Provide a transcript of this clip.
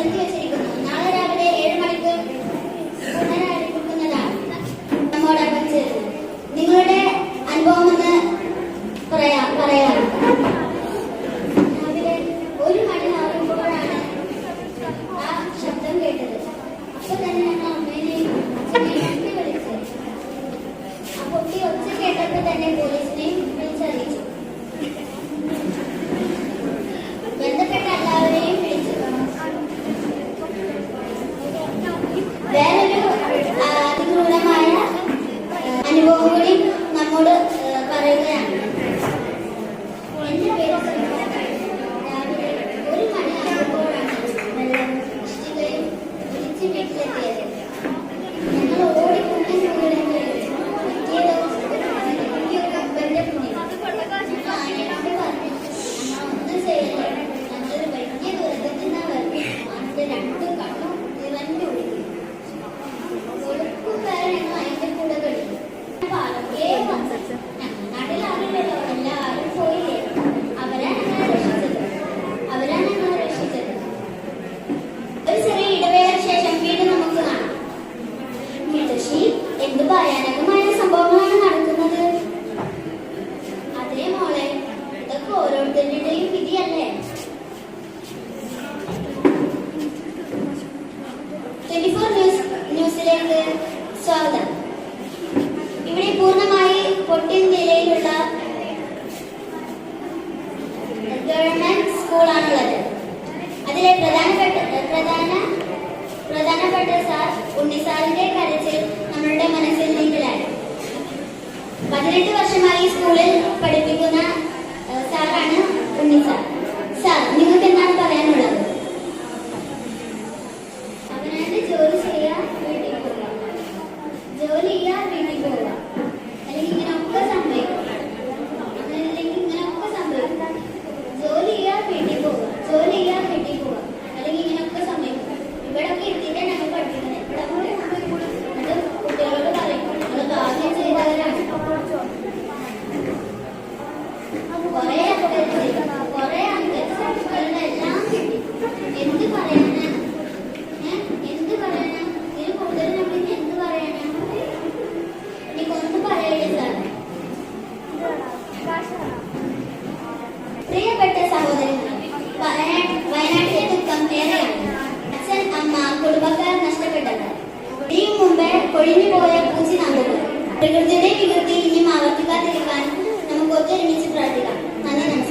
നിർത്തി വെച്ചിരിക്കുന്നു. നാളെ രാവിലെ 7 മണിക്ക് പുനരാരംഭിക്കുന്നതാണ് നമ്മോടൊപ്പം ചേർന്ന് നിങ്ങളുടെ അനുഭവം ഒന്ന് പറയാറുണ്ട്. രാവിലെ 1 മണി ആകുമ്പോഴാണ് ആ ശബ്ദം കേട്ടത്. അപ്പൊ തന്നെ ഞങ്ങൾ അമ്മേനെയും അച്ഛനെയും വിളിച്ചത്. ആ പൊട്ടി ഒച്ച കേട്ടപ്പോൾ തന്നെ പോലീസിനെയും വിളിച്ചറിയിച്ചു. ബന്ധപ്പെട്ട എല്ലാവരെയും വിളിച്ചു. വേറൊരു അതിക്രൂരമായ അനുഭവം കൂടി നമ്മോട് പറയുകയാണ്. എന്റെ പേര് രാവിലെ 1 മണി ആകുമ്പോഴാണ് വെള്ളം ഇഷ്ടികയും ഒലിച്ച് വീട്ടിലെത്തിയത്. ഞങ്ങൾ ഓടിക്കൊണ്ട് വീടുകളിൽ പിറ്റേ ദിവസം കപ്പലിന്റെ മുന്നിൽ ഞങ്ങൾ ആനയോട് പറഞ്ഞു, ഞങ്ങൾ ഒന്നും ചെയ്യല്ലേ, ഞങ്ങളൊരു വലിയ ദുരന്തത്തിൽ നിന്നാണ് വരുന്നത്. 2 കണ്ണും നിറഞ്ഞു ഒഴുകി. ഒഴുക്കും വരെ ഞങ്ങൾ അതിന്റെ കൂടെ കളിക്കും. നാട്ടിൽ ആരുമില്ലല്ലോ, എല്ലാവരും പോയില്ലേ. അവരാണ് ഞങ്ങളെ രക്ഷിച്ചത്. ഒരു ചെറിയ ഇടവേളയ്ക്ക് ശേഷം വീണ്ടും നമുക്ക് കാണാം. മുത്തശ്ശി, എന്ത് ഭയാനകമായ സംഭവങ്ങളാണ് നടക്കുന്നത്? അതേ മോളെ, ഇതൊക്കെ ഓരോരുത്തരുടെയും വിധിയല്ലേ. 24 ന്യൂസിലേക്ക് സ്വാഗതം. ഇവിടെ പൂർണ്ണമായി പൊട്ടിയ നിലയിലുള്ള ഗവൺമെന്റ് സ്കൂളാണുള്ളത്. അതിലെ പ്രധാനപ്പെട്ട സാർ ഉണ്ണിസാറിന്റെ കരച്ചിൽ നമ്മളുടെ മനസ്സിൽ നീണ്ടലായി. 18 വർഷമായി സ്കൂളിൽ പഠിപ്പിക്കുന്ന സാറാണ് ഉണ്ണിസാർ. സാർ, നിങ്ങൾക്ക് എന്താണ് പറയാനുള്ളത്? അവനായിട്ട് ജോലി ചെയ്യാ, വീട്ടിൽ പോവുക, ജോലി ചെയ്യാ, വീട്ടിൽ പോവുക, അല്ലെങ്കിൽ ഇങ്ങനെയൊക്കെ സംഭവിക്കും. അങ്ങനെയല്ലെങ്കിൽ ഇങ്ങനെയൊക്കെ സംഭവിക്കും. ജോലി ചെയ്യാ, വീട്ടിൽ പോവുക, ജോലി ചെയ്യാ, വീട്ടിൽ പോവുക, അല്ലെങ്കിൽ ഇങ്ങനെയൊക്കെ സംഭവിക്കും. ഇവിടെ ഒക്കെ എത്തിയിട്ടാണ് ഞങ്ങൾ പഠിക്കുന്നത്. ഇവിടെ കുട്ടികളോട് പറയും, നിങ്ങൾ ഭാഗ്യം ചെയ്തവരാണ്. കുറെ എല്ലാം കിട്ടി. എന്ത് പറയാനാ? എന്ത് പറയാനാ? ഇതിന് കൂടുതൽ നമുക്ക് എന്ത് പറയാനാ? എനിക്കൊന്നും പറയല്ലേ സാർ. പ്രിയപ്പെട്ട സഹോദരങ്ങൾ, വയനാട്ടിലെ ദുഃഖം ഏറെയാണ്. അച്ഛൻ, അമ്മ, കുടുംബക്കാർ നഷ്ടപ്പെട്ടവർ, ഇതിനു മുമ്പേ കൊഴിഞ്ഞു പോയ പൂച്ചി നമ്പുകൾ. പ്രകൃതിയുടെ വികൃതി ഇനിയും ആവർത്തിക്കാതിരിക്കാൻ നമുക്ക് ഒത്തൊരുമിച്ച് പ്രാർത്ഥിക്കാം. നന്ദി.